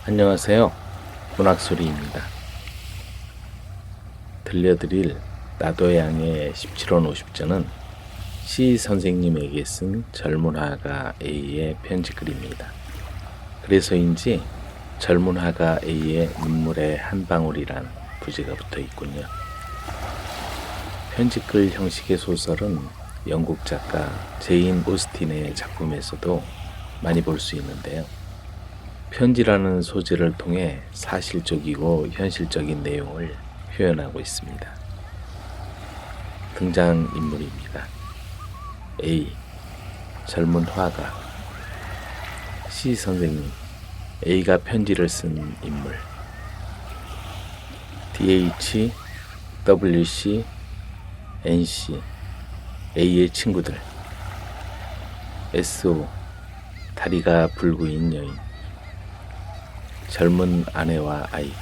안녕하세요. 문학소리입니다. 들려드릴 나도양의 17원 50전은 시 선생님에게 쓴 젊은 화가 A의 편지글입니다. 그래서인지 젊은 화가 A의 눈물의 한 방울이란 부제가 붙어 있군요. 편지글 형식의 소설은 영국 작가 제인 오스틴의 작품에서도 많이 볼 수 있는데요. 편지라는 소재를 통해 사실적이고 현실적인 내용을 표현하고 있습니다. 등장인물입니다. A. 젊은 화가. C 선생님. A가 편지를 쓴 인물. DH, WC, NC. A의 친구들. SO. 다리가 불구인 여인. 젊은 아내와 아이.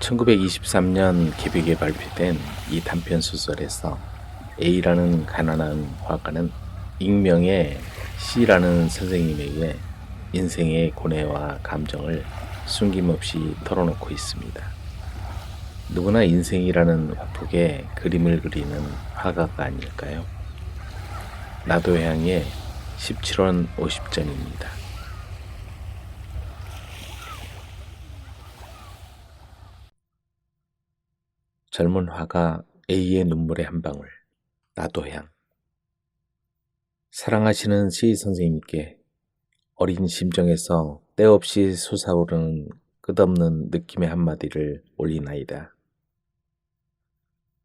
1923년 개벽에 발표된 이 단편 소설에서 A라는 가난한 화가는 익명의 C라는 선생님에게 인생의 고뇌와 감정을 숨김없이 털어놓고 있습니다. 누구나 인생이라는 화폭에 그림을 그리는 화가가 아닐까요? 나도향의 17원 50전입니다. 젊은 화가 A의 눈물의 한 방울. 나도향. 사랑하시는 시 선생님께 어린 심정에서 때없이 솟아오르는 끝없는 느낌의 한마디를 올리나이다.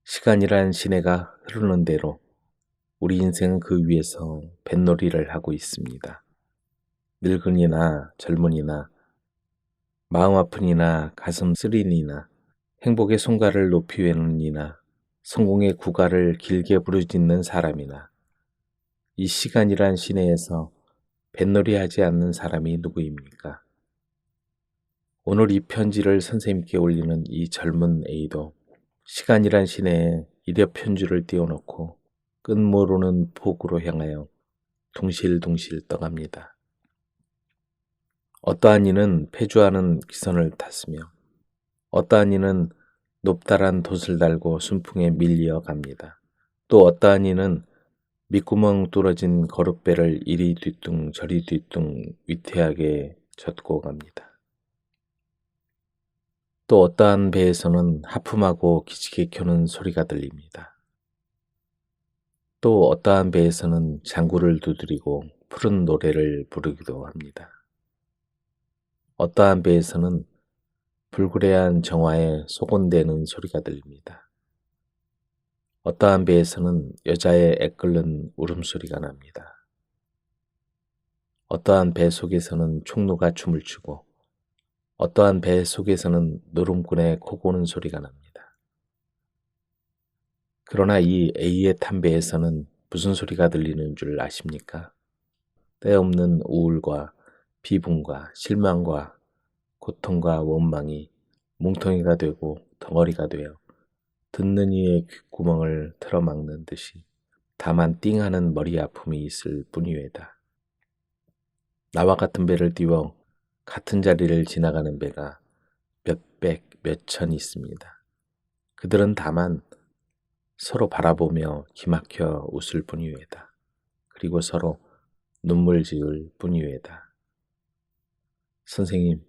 시간이란 시내가 흐르는 대로 우리 인생은 그 위에서 뱃놀이를 하고 있습니다. 늙은이나 젊은이나 마음 아픈이나 가슴 쓰린이나 행복의 손가를 높이 외는 이나 성공의 구가를 길게 부르짖는 사람이나 이 시간이란 시내에서 뱃놀이 하지 않는 사람이 누구입니까? 오늘 이 편지를 선생님께 올리는 이 젊은 A도 시간이란 시내에 이력 편지를 띄워놓고 끝모르는 폭으로 향하여 둥실둥실 떠갑니다. 어떠한 이는 폐주하는 기선을 탔으며 어떠한 이는 높다란 돛을 달고 순풍에 밀려 갑니다. 또 어떠한 이는 밑구멍 뚫어진 거룻배를 이리 뒤뚱 저리 뒤뚱 위태하게 젓고 갑니다. 또 어떠한 배에서는 하품하고 기지개 켜는 소리가 들립니다. 또 어떠한 배에서는 장구를 두드리고 푸른 노래를 부르기도 합니다. 어떠한 배에서는 불그레한 정화에 소곤대는 소리가 들립니다. 어떠한 배에서는 여자의 애끓는 울음소리가 납니다. 어떠한 배 속에서는 총노가 춤을 추고 어떠한 배 속에서는 노름꾼의 코 고는 소리가 납니다. 그러나 이 A의 탄 배에서는 무슨 소리가 들리는 줄 아십니까? 때없는 우울과 비분과 실망과 고통과 원망이 뭉텅이가 되고 덩어리가 되어 듣는 이의 귓구멍을 틀어막는 듯이 다만 띵하는 머리 아픔이 있을 뿐이외다. 나와 같은 배를 띄워 같은 자리를 지나가는 배가 몇백, 몇천 있습니다. 그들은 다만 서로 바라보며 기막혀 웃을 뿐이외다. 그리고 서로 눈물 지을 뿐이외다. 선생님,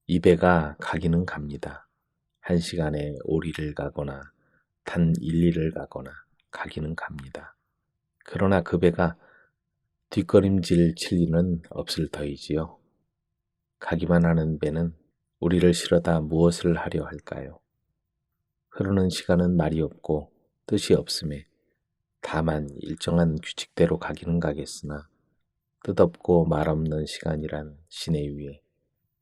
이 배가 가기는 갑니다. 1시간에 오리를 가거나 단 1리를 가거나 가기는 갑니다. 그러나 그 배가 뒷걸음질 칠 리는 없을 터이지요. 가기만 하는 배는 우리를 실어다 무엇을 하려 할까요? 흐르는 시간은 말이 없고 뜻이 없음에 다만 일정한 규칙대로 가기는 가겠으나 뜻없고 말없는 시간이란 시내 위에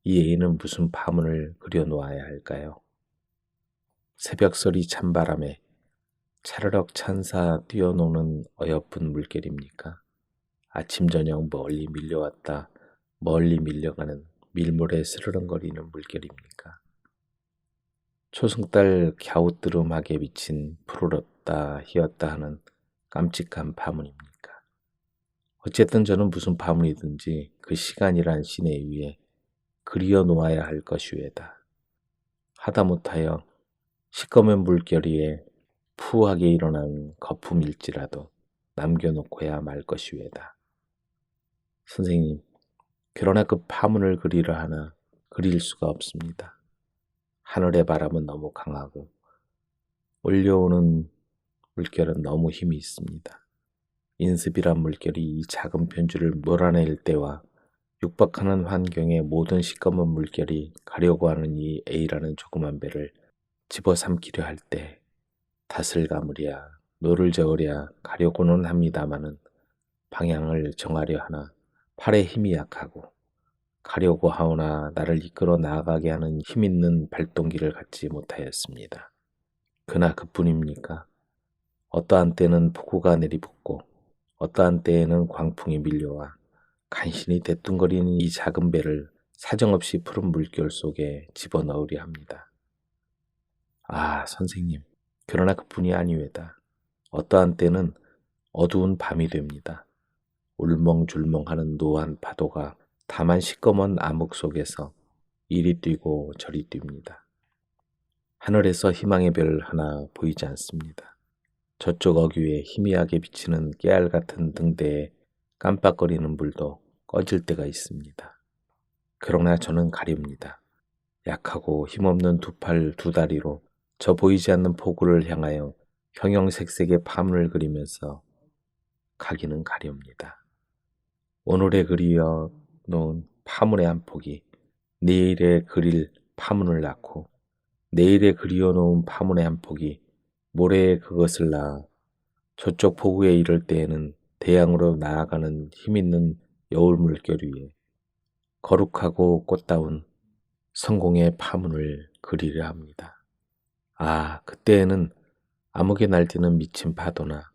이 애인은 무슨 파문을 그려놓아야 할까요? 새벽소리 찬바람에 차르륵 찬사 뛰어노는 어여쁜 물결입니까? 아침 저녁 멀리 밀려왔다 멀리 밀려가는 밀물에 스르렁거리는 물결입니까? 초승달 갸우뜨름하게 비친 푸르렀다 희었다 하는 깜찍한 파문입니까? 어쨌든 저는 무슨 파문이든지 그 시간이란 시내 위에 그리어 놓아야 할 것이외다. 하다못하여 시꺼먼 물결 위에 푸하게 일어난 거품일지라도 남겨놓고야 말 것이외다. 선생님, 그러나 그 파문을 그리려 하나 그릴 수가 없습니다. 하늘의 바람은 너무 강하고 올려오는 물결은 너무 힘이 있습니다. 인습이란 물결이 이 작은 편지를 몰아낼 때와 육박하는 환경의 모든 시꺼먼 물결이 가려고 하는 이 A라는 조그만 배를 집어삼키려 할 때 닷을 감으랴 노를 저으랴 가려고는 합니다마는 방향을 정하려 하나 팔의 힘이 약하고 가려고 하오나 나를 이끌어 나아가게 하는 힘있는 발동기를 갖지 못하였습니다. 그나 그뿐입니까? 어떠한 때는 폭우가 내리붙고 어떠한 때에는 광풍이 밀려와 간신히 대뚱거리는 이 작은 배를 사정없이 푸른 물결 속에 집어넣으려 합니다. 아, 선생님, 그러나 그뿐이 아니외다. 어떠한 때는 어두운 밤이 됩니다. 울멍줄멍하는 노한 파도가 다만 시꺼먼 암흑 속에서 이리 뛰고 저리 뜁니다. 하늘에서 희망의 별 하나 보이지 않습니다. 저쪽 어귀에 희미하게 비치는 깨알 같은 등대에 깜빡거리는 불도 꺼질 때가 있습니다. 그러나 저는 가렵니다. 약하고 힘없는 두 팔 두 다리로 저 보이지 않는 포구를 향하여 형형색색의 파문을 그리면서 가기는 가렵니다. 오늘에 그리어 놓은 파문의 한 폭이 내일에 그릴 파문을 낳고 내일에 그리어 놓은 파문의 한 폭이 모레에 그것을 낳아 저쪽 포구에 이를 때에는 대양으로 나아가는 힘있는 여울 물결 위에 거룩하고 꽃다운 성공의 파문을 그리려 합니다. 아, 그때에는 암흑에 날뛰는 미친 파도나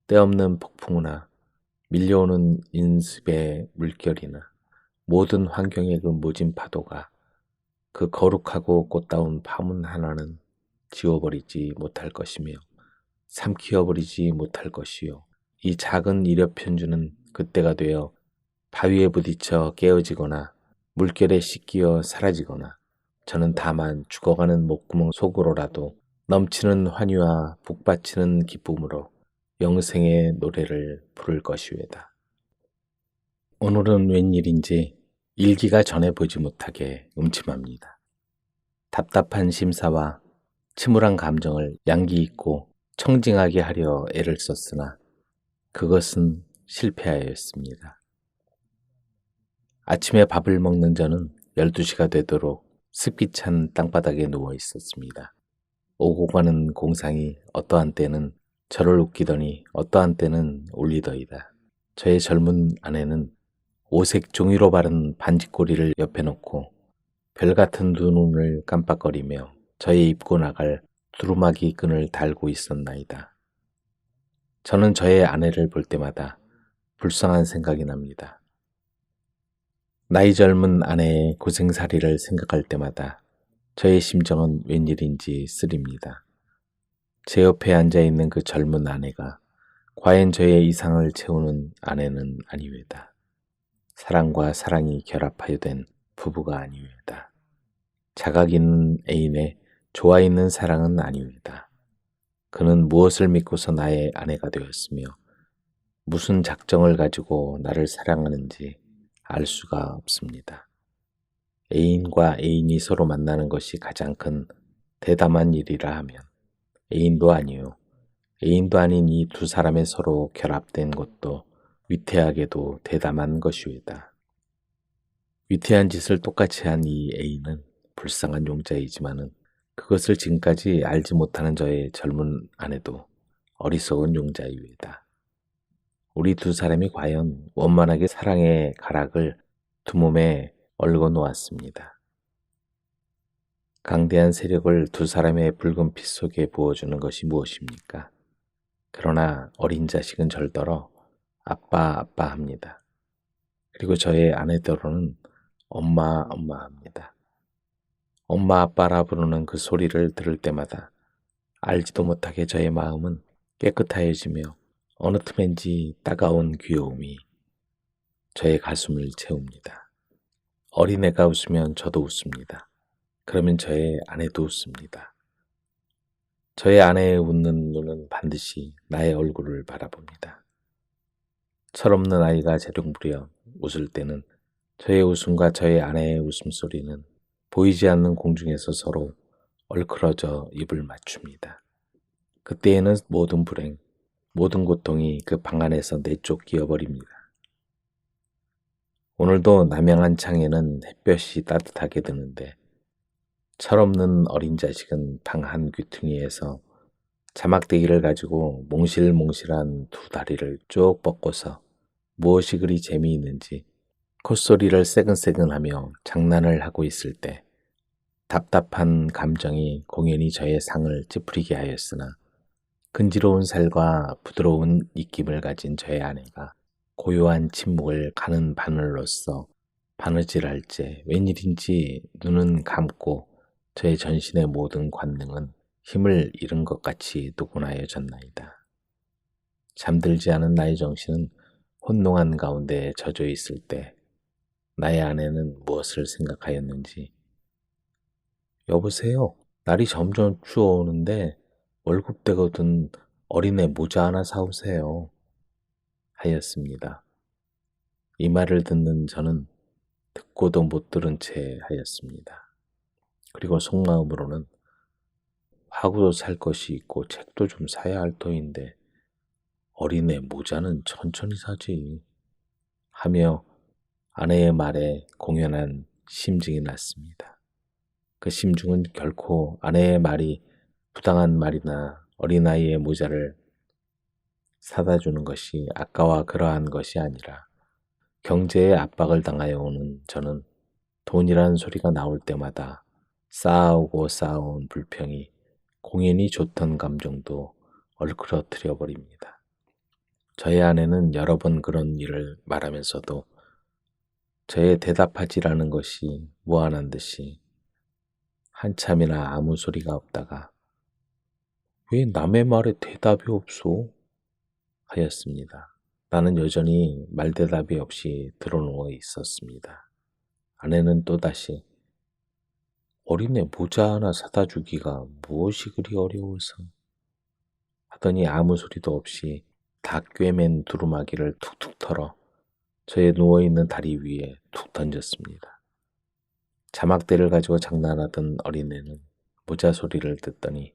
때없는 폭풍우나 밀려오는 인습의 물결이나 모든 환경의 그 모진 파도가 그 거룩하고 꽃다운 파문 하나는 지워버리지 못할 것이며 삼키어버리지 못할 것이요. 이 작은 이력 편주는 그때가 되어 바위에 부딪혀 깨어지거나 물결에 씻기어 사라지거나 저는 다만 죽어가는 목구멍 속으로라도 넘치는 환희와 북받치는 기쁨으로 영생의 노래를 부를 것이외다. 오늘은 웬일인지 일기가 전해보지 못하게 음침합니다. 답답한 심사와 침울한 감정을 양기 있고 청징하게 하려 애를 썼으나 그것은 실패하였습니다. 아침에 밥을 먹는 저는 12시가 되도록 습기 찬 땅바닥에 누워 있었습니다. 오고 가는 공상이 어떠한 때는 저를 웃기더니 어떠한 때는 울리더이다. 저의 젊은 아내는 오색 종이로 바른 반지꼬리를 옆에 놓고 별같은 두 눈을 깜빡거리며 저의 입고 나갈 두루마기 끈을 달고 있었나이다. 저는 저의 아내를 볼 때마다 불쌍한 생각이 납니다. 나이 젊은 아내의 고생살이를 생각할 때마다 저의 심정은 웬일인지 쓰립니다. 제 옆에 앉아있는 그 젊은 아내가 과연 저의 이상을 채우는 아내는 아니외다. 사랑과 사랑이 결합하여 된 부부가 아니외다. 자각 있는 애인의 좋아 있는 사랑은 아니외다. 그는 무엇을 믿고서 나의 아내가 되었으며 무슨 작정을 가지고 나를 사랑하는지 알 수가 없습니다. 애인과 애인이 서로 만나는 것이 가장 큰 대담한 일이라 하면 애인도 아니요. 애인도 아닌 이 두 사람의 서로 결합된 것도 위태하게도 대담한 것이외다. 위태한 짓을 똑같이 한 이 애인은 불쌍한 용자이지만은 그것을 지금까지 알지 못하는 저의 젊은 아내도 어리석은 용자이외다. 우리 두 사람이 과연 원만하게 사랑의 가락을 두 몸에 얽어 놓았습니다. 강대한 세력을 두 사람의 붉은 피 속에 부어주는 것이 무엇입니까? 그러나 어린 자식은 절더러 아빠 아빠 합니다. 그리고 저의 아내더러는 엄마 엄마 합니다. 엄마 아빠라 부르는 그 소리를 들을 때마다 알지도 못하게 저의 마음은 깨끗하여지며 어느 틈엔지 따가운 귀여움이 저의 가슴을 채웁니다. 어린애가 웃으면 저도 웃습니다. 그러면 저의 아내도 웃습니다. 저의 아내의 웃는 눈은 반드시 나의 얼굴을 바라봅니다. 철없는 아이가 재롱부려 웃을 때는 저의 웃음과 저의 아내의 웃음소리는 보이지 않는 공중에서 서로 얼클어져 입을 맞춥니다. 그때에는 모든 불행, 모든 고통이 그 방 안에서 내쫓기어 버립니다. 오늘도 남양한 창에는 햇볕이 따뜻하게 드는데 철없는 어린 자식은 방 한 귀퉁이에서 자막대기를 가지고 몽실몽실한 두 다리를 쭉 뻗고서 무엇이 그리 재미있는지 콧소리를 새근새근하며 장난을 하고 있을 때 답답한 감정이 공연히 저의 상을 찌푸리게 하였으나 근지러운 살과 부드러운 입김을 가진 저의 아내가 고요한 침묵을 가는 바늘로써 바느질할 때 웬일인지 눈은 감고 저의 전신의 모든 관능은 힘을 잃은 것 같이 누구나여졌나이다. 잠들지 않은 나의 정신은 혼동한 가운데 젖어 있을 때 나의 아내는 무엇을 생각하였는지 여보세요. 날이 점점 추워오는데 월급되거든 어린애 모자 하나 사오세요. 하였습니다. 이 말을 듣는 저는 듣고도 못 들은 채 하였습니다. 그리고 속마음으로는 화구도 살 것이 있고 책도 좀 사야 할 터인데 어린애 모자는 천천히 사지 하며 아내의 말에 공연한 심증이 났습니다. 그 심중은 결코 아내의 말이 부당한 말이나 어린아이의 모자를 사다 주는 것이 아까와 그러한 것이 아니라 경제의 압박을 당하여 오는 저는 돈이라는 소리가 나올 때마다 쌓아오고 쌓아온 불평이 공연히 좋던 감정도 얼클어뜨려 버립니다. 저의 아내는 여러 번 그런 일을 말하면서도 저의 대답하지라는 것이 무한한 듯이 한참이나 아무 소리가 없다가 왜 남의 말에 대답이 없소? 하였습니다. 나는 여전히 말대답이 없이 드러누워 있었습니다. 아내는 또다시 어린애 모자 하나 사다 주기가 무엇이 그리 어려워서 하더니 아무 소리도 없이 다 꿰맨 두루마기를 툭툭 털어 저의 누워있는 다리 위에 툭 던졌습니다. 자막대를 가지고 장난하던 어린애는 모자 소리를 듣더니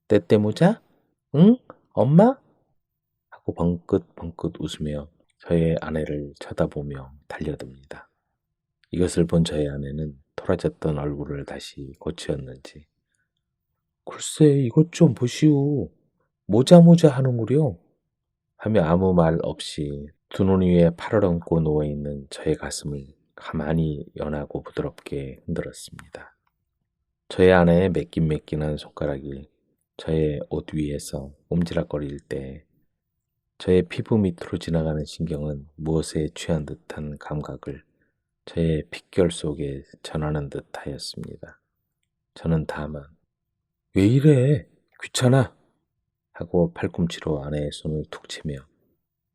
때때 모자? 응? 엄마? 하고 벙긋벙긋 웃으며 저의 아내를 쳐다보며 달려듭니다. 이것을 본 저의 아내는 토라졌던 얼굴을 다시 고치었는지 글쎄 이것 좀 보시오. 모자 하는구려. 하며 아무 말 없이 두 눈 위에 팔을 얹고 누워있는 저의 가슴을 가만히 연하고 부드럽게 흔들었습니다. 저의 아내의 매끈매끈한 손가락이 저의 옷 위에서 옴지락거릴 때 저의 피부 밑으로 지나가는 신경은 무엇에 취한 듯한 감각을 저의 핏결 속에 전하는 듯 하였습니다. 저는 다만 왜 이래? 귀찮아! 하고 팔꿈치로 아내의 손을 툭 치며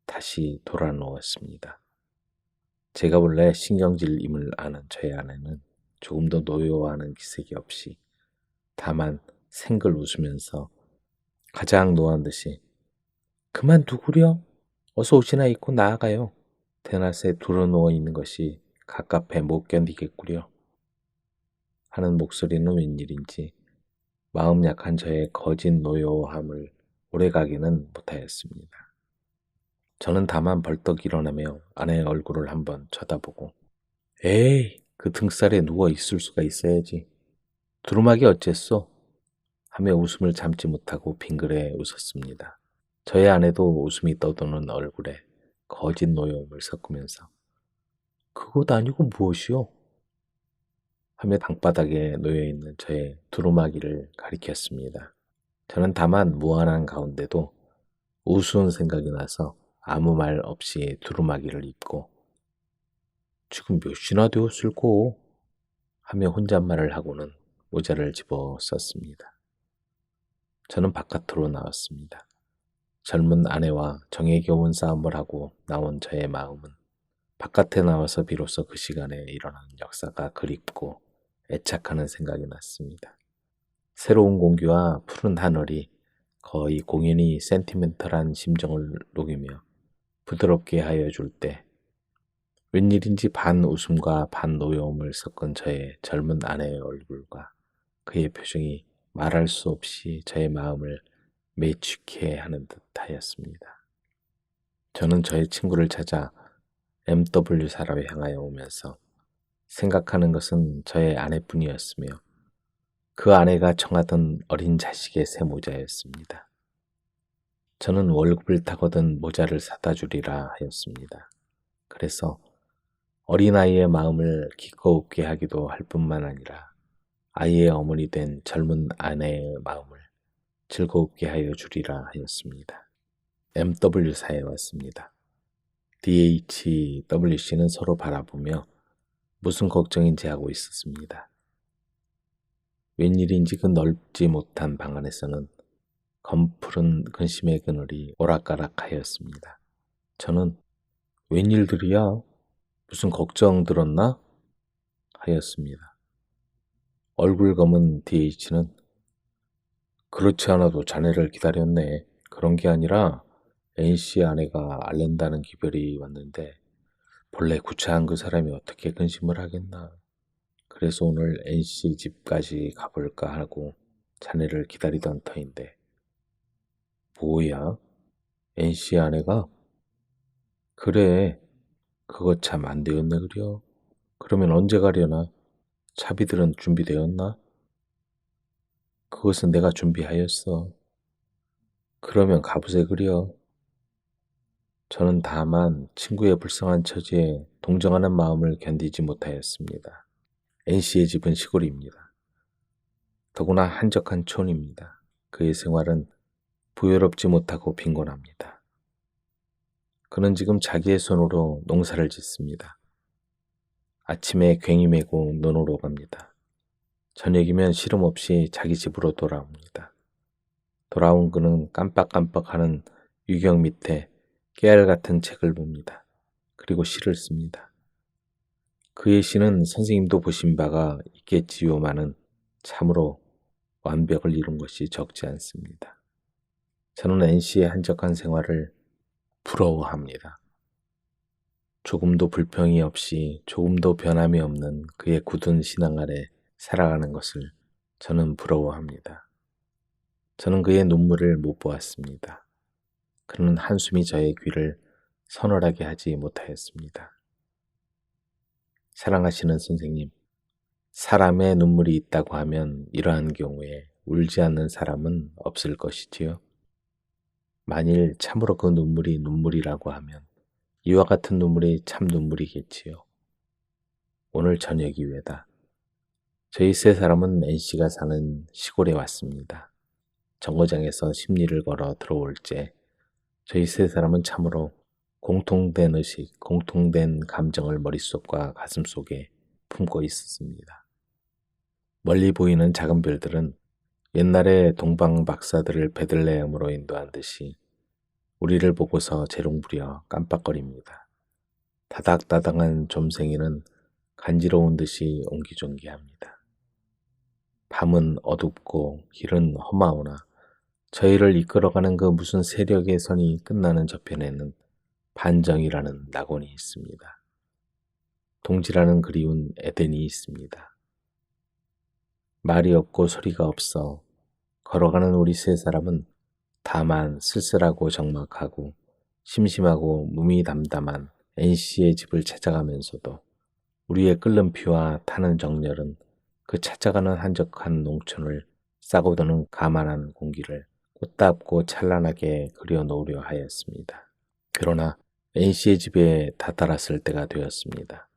다시 돌아 누웠습니다. 제가 원래 신경질임을 아는 저의 아내는 조금도 노여워하는 기색이 없이 다만 생글 웃으면서 가장 노한 듯이 그만두구려? 어서 옷이나 입고 나아가요. 대낮에 두루누워 있는 것이 갑갑해 못 견디겠구려. 하는 목소리는 웬일인지 마음 약한 저의 거짓 노여함을 오래가기는 못하였습니다. 저는 다만 벌떡 일어나며 아내의 얼굴을 한번 쳐다보고 에이 그 등살에 누워 있을 수가 있어야지. 두루마기 어쨌소? 하며 웃음을 참지 못하고 빙그레 웃었습니다. 저의 아내도 웃음이 떠도는 얼굴에 거짓 노여움을 섞으면서 그것 아니고 무엇이오? 하며 방바닥에 놓여있는 저의 두루마기를 가리켰습니다. 저는 다만 무한한 가운데도 우스운 생각이 나서 아무 말 없이 두루마기를 입고 지금 몇 시나 되었을꼬? 하며 혼잣말을 하고는 모자를 집어 썼습니다. 저는 바깥으로 나왔습니다. 젊은 아내와 정에 겨운 싸움을 하고 나온 저의 마음은 바깥에 나와서 비로소 그 시간에 일어나는 역사가 그립고 애착하는 생각이 났습니다. 새로운 공기와 푸른 하늘이 거의 공연히 센티멘털한 심정을 녹이며 부드럽게 하여 줄 때 웬일인지 반 웃음과 반 노여움을 섞은 저의 젊은 아내의 얼굴과 그의 표정이 말할 수 없이 저의 마음을 매취케 하는 듯하였습니다. 저는 저의 친구를 찾아 MW 사라에 향하여 오면서 생각하는 것은 저의 아내뿐이었으며 그 아내가 청하던 어린 자식의 새 모자였습니다. 저는 월급을 타거든 모자를 사다 주리라 하였습니다. 그래서 어린아이의 마음을 기꺼우게 하기도 할 뿐만 아니라 아이의 어머니 된 젊은 아내의 마음을 즐거우게 하여 주리라 하였습니다. MW사에 왔습니다. DHWC는 서로 바라보며 무슨 걱정인지 하고 있었습니다. 웬일인지 그 넓지 못한 방 안에서는 검푸른 근심의 그늘이 오락가락하였습니다. 저는 웬일들이야? 무슨 걱정 들었나? 하였습니다. 얼굴 검은 DH는 그렇지 않아도 자네를 기다렸네. 그런 게 아니라 N씨 아내가 앓는다는 기별이 왔는데 본래 구차한 그 사람이 어떻게 근심을 하겠나. 그래서 오늘 N씨 집까지 가볼까 하고 자네를 기다리던 터인데. 뭐야? N씨 아내가? 그래. 그거 참 안 되었네 그려. 그러면 언제 가려나? 차비들은 준비되었나? 그것은 내가 준비하였어. 그러면 가보세 그려. 저는 다만 친구의 불쌍한 처지에 동정하는 마음을 견디지 못하였습니다. N씨의 집은 시골입니다. 더구나 한적한 촌입니다. 그의 생활은 부유롭지 못하고 빈곤합니다. 그는 지금 자기의 손으로 농사를 짓습니다. 아침에 괭이 메고 논으로 갑니다. 저녁이면 시름 없이 자기 집으로 돌아옵니다. 돌아온 그는 깜빡깜빡하는 유경 밑에 깨알 같은 책을 봅니다. 그리고 시를 씁니다. 그의 시는 선생님도 보신 바가 있겠지요마는 참으로 완벽을 이룬 것이 적지 않습니다. 저는 N씨의 한적한 생활을 부러워합니다. 조금도 불평이 없이 조금도 변함이 없는 그의 굳은 신앙 아래 살아가는 것을 저는 부러워합니다. 저는 그의 눈물을 못 보았습니다. 그는 한숨이 저의 귀를 서늘하게 하지 못하였습니다. 사랑하시는 선생님, 사람의 눈물이 있다고 하면 이러한 경우에 울지 않는 사람은 없을 것이지요. 만일 참으로 그 눈물이 눈물이라고 하면 이와 같은 눈물이 참 눈물이겠지요. 오늘 저녁 이외다. 저희 세 사람은 N씨가 사는 시골에 왔습니다. 정거장에서 심리를 걸어 들어올 때 저희 세 사람은 참으로 공통된 의식, 공통된 감정을 머릿속과 가슴속에 품고 있었습니다. 멀리 보이는 작은 별들은 옛날에 동방 박사들을 베들레헴으로 인도한 듯이 우리를 보고서 재롱부려 깜빡거립니다. 다닥다닥한 좀생이는 간지러운 듯이 옹기종기합니다. 밤은 어둡고 길은 험하오나 저희를 이끌어가는 그 무슨 세력의 선이 끝나는 저편에는 반정이라는 낙원이 있습니다. 동지라는 그리운 에덴이 있습니다. 말이 없고 소리가 없어 걸어가는 우리 세 사람은 다만 쓸쓸하고 적막하고 심심하고 무미담담한 N씨의 집을 찾아가면서도 우리의 끓는 피와 타는 정열은 그 찾아가는 한적한 농촌을 싸고 도는 가만한 공기를 꽃답고 찬란하게 그려놓으려 하였습니다. 그러나 N씨의 집에 다다랐을 때가 되었습니다.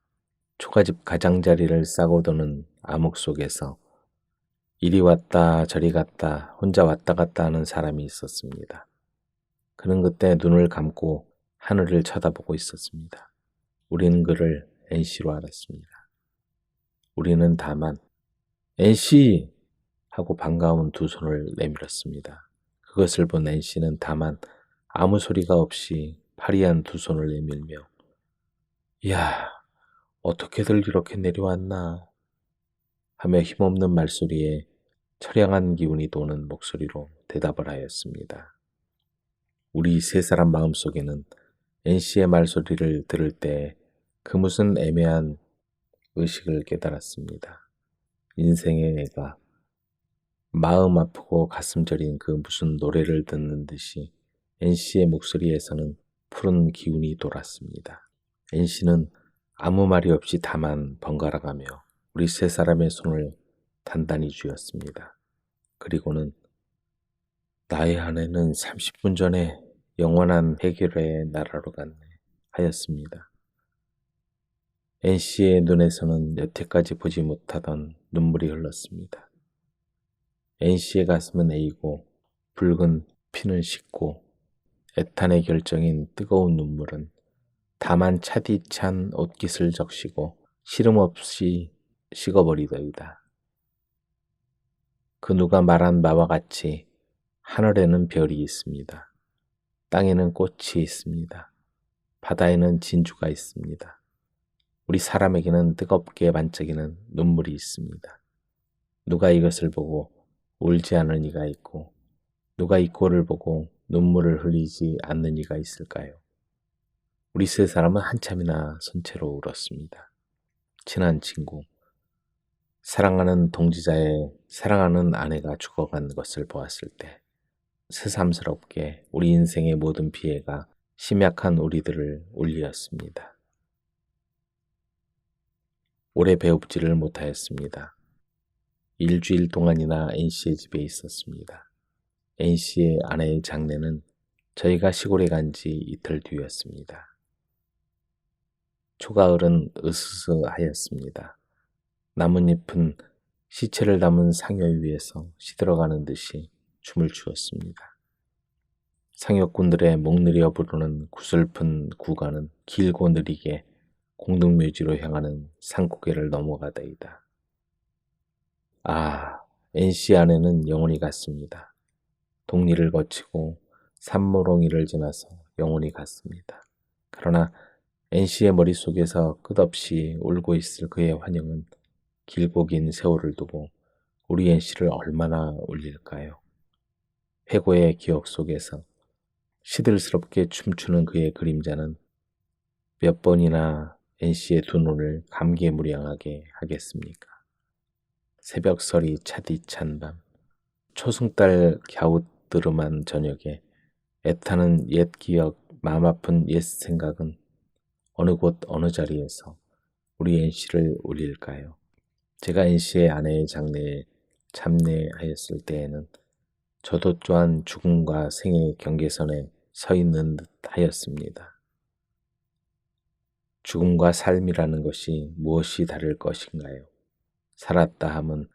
초가집 가장자리를 싸고 도는 암흑 속에서 이리 왔다 저리 갔다 혼자 왔다 갔다 하는 사람이 있었습니다. 그는 그때 눈을 감고 하늘을 쳐다보고 있었습니다. 우리는 그를 N씨로 알았습니다. 우리는 다만 N씨! 하고 반가운 두 손을 내밀었습니다. 그것을 본 N씨는 다만 아무 소리가 없이 파리한 두 손을 내밀며 야, 어떻게들 이렇게 내려왔나 하며 힘없는 말소리에 처량한 기운이 도는 목소리로 대답을 하였습니다. 우리 세 사람 마음속에는 NC의 말소리를 들을 때 그 무슨 애매한 의식을 깨달았습니다. 인생의 애가 마음 아프고 가슴 저린 그 무슨 노래를 듣는 듯이 NC의 목소리에서는 푸른 기운이 돌았습니다. NC는 아무 말이 없이 다만 번갈아가며 우리 세 사람의 손을 단단히 쥐었습니다. 그리고는 나의 아내는 30분 전에 영원한 해결의 나라로 갔네 하였습니다. NC의 눈에서는 여태까지 보지 못하던 눈물이 흘렀습니다. NC의 가슴은 에이고 붉은 피는 식고 애탄의 결정인 뜨거운 눈물은 다만 차디찬 옷깃을 적시고 시름없이 식어버리더이다. 그 누가 말한 바와 같이 하늘에는 별이 있습니다. 땅에는 꽃이 있습니다. 바다에는 진주가 있습니다. 우리 사람에게는 뜨겁게 반짝이는 눈물이 있습니다. 누가 이것을 보고 울지 않을 이가 있고 누가 이 꼴을 보고 눈물을 흘리지 않는 이가 있을까요? 우리 세 사람은 한참이나 선체로 울었습니다. 친한 친구, 사랑하는 동지자의 사랑하는 아내가 죽어간 것을 보았을 때 새삼스럽게 우리 인생의 모든 피해가 심약한 우리들을 울리었습니다. 오래 배웁지를 못하였습니다. 일주일 동안이나 NC의 집에 있었습니다. NC의 아내의 장례는 저희가 시골에 간 지 이틀 뒤였습니다. 초가을은 으스스하였습니다. 나뭇잎은 시체를 담은 상여 위에서 시들어가는 듯이 춤을 추었습니다. 상여꾼들의 목 느려 부르는 구슬픈 구간은 길고 느리게 공동묘지로 향하는 산고개를 넘어가다이다. 아, NC 안에는 영혼이 갔습니다. 독리를 거치고 산모롱이를 지나서 영혼이 갔습니다. 그러나 NC의 머릿속에서 끝없이 울고 있을 그의 환영은 길고 긴 세월을 두고 우리 NC를 얼마나 울릴까요? 회고의 기억 속에서 시들스럽게 춤추는 그의 그림자는 몇 번이나 NC의 두 눈을 감개무량하게 하겠습니까? 새벽설이 차디찬 밤, 초승달 갸웃드름한 저녁에 애타는 옛 기억, 마음 아픈 옛 생각은 어느 곳 어느 자리에서 우리 NC를 울릴까요? 제가 NC의 아내의 장례에 참례하였을 때에는 저도 또한 죽음과 생의 경계선에 서 있는 듯 하였습니다. 죽음과 삶이라는 것이 무엇이 다를 것인가요? 살았다 함은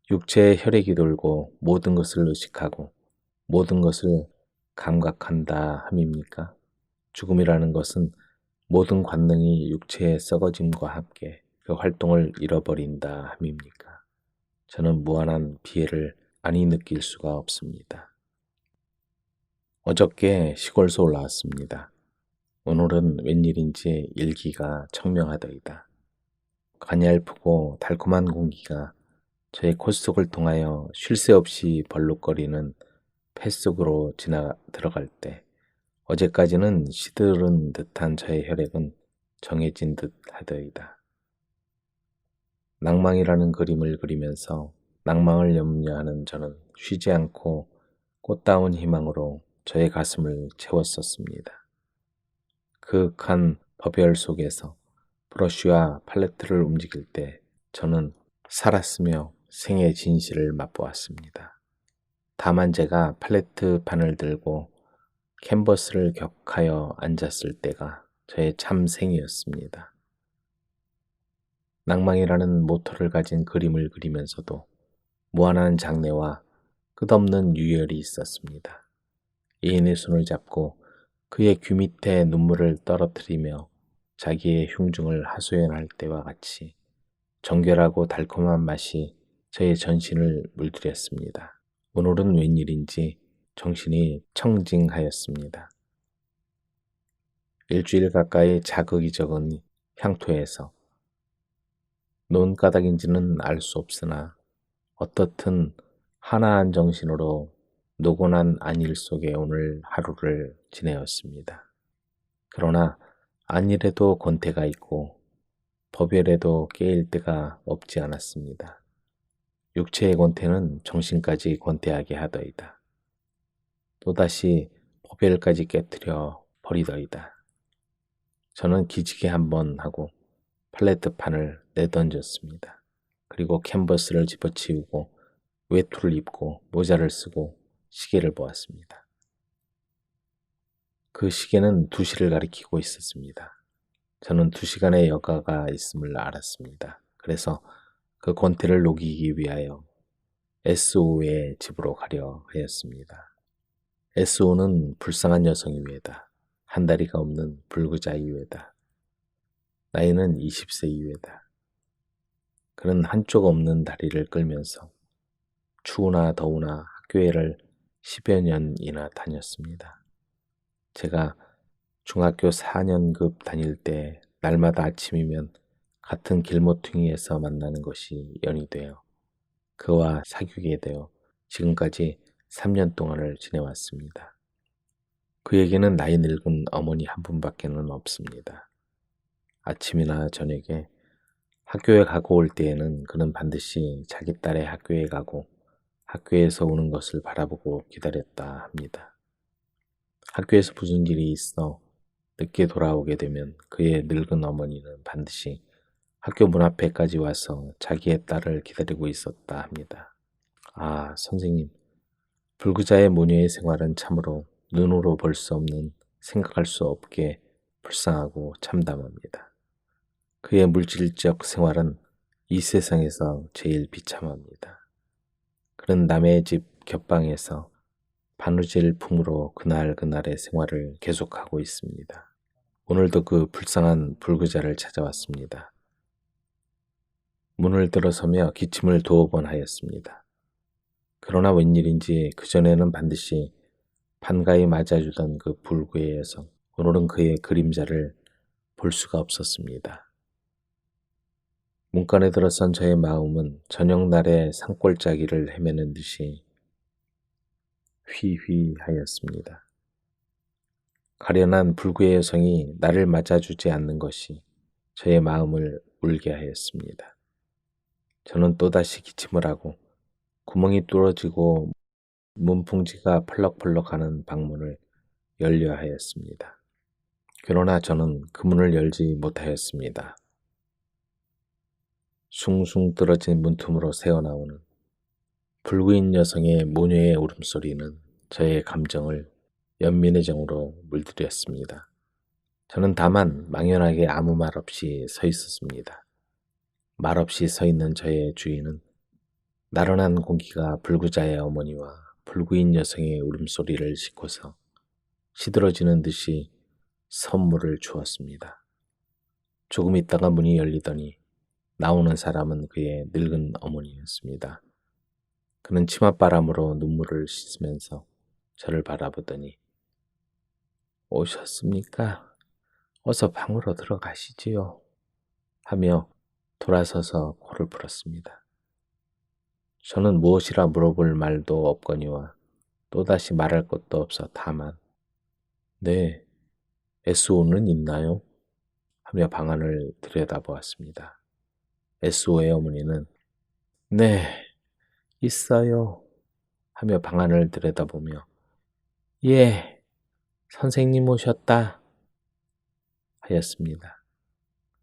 육체의 혈액이 돌고 모든 것을 의식하고 모든 것을 감각한다 함입니까? 죽음이라는 것은 모든 관능이 육체의 썩어짐과 함께 그 활동을 잃어버린다 함입니까? 저는 무한한 피해를 아니 느낄 수가 없습니다. 어저께 시골서 올라왔습니다. 오늘은 웬일인지 일기가 청명하더이다. 가냘프고 달콤한 공기가 저의 콧속을 통하여 쉴 새 없이 벌룩거리는 폐 속으로 지나 들어갈 때 어제까지는 시들은 듯한 저의 혈액은 정해진 듯 하더이다. 낭망이라는 그림을 그리면서 낭망을 염려하는 저는 쉬지 않고 꽃다운 희망으로 저의 가슴을 채웠었습니다. 그윽한 버별 속에서 브러쉬와 팔레트를 움직일 때 저는 살았으며 생의 진실을 맛보았습니다. 다만 제가 팔레트 판을 들고 캔버스를 격하여 앉았을 때가 저의 참 생이었습니다. 낭망이라는 모토를 가진 그림을 그리면서도 무한한 장래와 끝없는 유열이 있었습니다. 애인의 손을 잡고 그의 귀 밑에 눈물을 떨어뜨리며 자기의 흉중을 하소연할 때와 같이 정결하고 달콤한 맛이 저의 전신을 물들였습니다. 오늘은 웬일인지 정신이 청징하였습니다. 일주일 가까이 자극이 적은 향토해서 논가닥인지는 알 수 없으나 어떻든 한화한 정신으로 노곤한 안일 속에 오늘 하루를 지내었습니다. 그러나 안일에도 권태가 있고 법열에도 깨일 때가 없지 않았습니다. 육체의 권태는 정신까지 권태하게 하더이다. 또다시 법열까지 깨뜨려 버리더이다. 저는 기지개 한번 하고 팔레트판을 내던졌습니다. 그리고 캔버스를 집어치우고 외투를 입고 모자를 쓰고 시계를 보았습니다. 그 시계는 2시를 가리키고 있었습니다. 저는 2시간의 여가가 있음을 알았습니다. 그래서 그 권태를 녹이기 위하여 SO의 집으로 가려 하였습니다. SO는 불쌍한 여성이외다. 한 다리가 없는 불구자 이외다. 나이는 20세 이외다. 그는 한쪽 없는 다리를 끌면서 추우나 더우나 학교에를 10여 년이나 다녔습니다. 제가 중학교 4년급 다닐 때 날마다 아침이면 같은 길모퉁이에서 만나는 것이 연이 되어 그와 사귀게 되어 지금까지 3년 동안을 지내왔습니다. 그에게는 나이 늙은 어머니 한 분밖에는 없습니다. 아침이나 저녁에 학교에 가고 올 때에는 그는 반드시 자기 딸의 학교에 가고 학교에서 오는 것을 바라보고 기다렸다 합니다. 학교에서 무슨 일이 있어 늦게 돌아오게 되면 그의 늙은 어머니는 반드시 학교 문 앞에까지 와서 자기의 딸을 기다리고 있었다 합니다. 아, 선생님, 불구자의 모녀의 생활은 참으로 눈으로 볼 수 없는, 생각할 수 없게 불쌍하고 참담합니다. 그의 물질적 생활은 이 세상에서 제일 비참합니다. 그는 남의 집 겹방에서 바느질 품으로 그날그날의 생활을 계속하고 있습니다. 오늘도 그 불쌍한 불구자를 찾아왔습니다. 문을 들어서며 기침을 2번 하였습니다. 그러나 웬일인지 그전에는 반드시 반가이 맞아주던 그 불구의 여성, 오늘은 그의 그림자를 볼 수가 없었습니다. 문간에 들어선 저의 마음은 저녁날의 산골짜기를 헤매는 듯이 휘휘하였습니다. 가련한 불구의 여성이 나를 맞아주지 않는 것이 저의 마음을 울게 하였습니다. 저는 또다시 기침을 하고 구멍이 뚫어지고 문풍지가 펄럭펄럭하는 방문을 열려 하였습니다. 그러나 저는 그 문을 열지 못하였습니다. 숭숭 떨어진 문틈으로 새어나오는 불구인 여성의 모녀의 울음소리는 저의 감정을 연민의 정으로 물들였습니다. 저는 다만 망연하게 아무 말 없이 서 있었습니다. 말 없이 서 있는 저의 주인은 나른한 공기가 불구자의 어머니와 불구인 여성의 울음소리를 싣고서 시들어지는 듯이 선물을 주었습니다. 조금 있다가 문이 열리더니 나오는 사람은 그의 늙은 어머니였습니다. 그는 치맛바람으로 눈물을 씻으면서 저를 바라보더니 오셨습니까? 어서 방으로 들어가시지요. 하며 돌아서서 코를 풀었습니다. 저는 무엇이라 물어볼 말도 없거니와 또다시 말할 것도 없어 다만 네, SO는 있나요? 하며 방 안을 들여다보았습니다. SO의 어머니는 네, 있어요. 하며 방 안을 들여다보며 예, 선생님 오셨다. 하였습니다.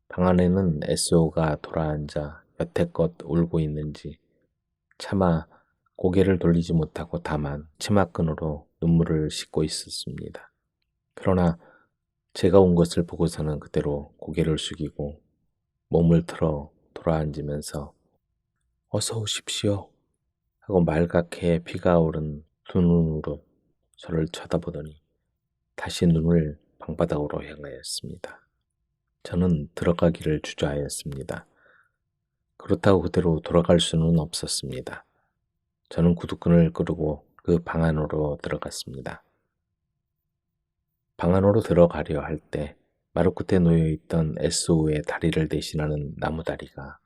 방 안에는 SO가 돌아앉아 여태껏 울고 있는지 차마 고개를 돌리지 못하고 다만 치마끈으로 눈물을 씻고 있었습니다. 그러나 제가 온 것을 보고서는 그대로 고개를 숙이고 몸을 틀어 돌아앉으면서 어서 오십시오 하고 말갛게 피가 오른 두 눈으로 저를 쳐다보더니 다시 눈을 방바닥으로 향하였습니다. 저는 들어가기를 주저하였습니다. 그렇다고 그대로 돌아갈 수는 없었습니다. 저는 구두끈을 끄르고 그 방 안으로 들어갔습니다. 방 안으로 들어가려 할 때 마루 끝에 놓여있던 SO의 다리를 대신하는 나무다리가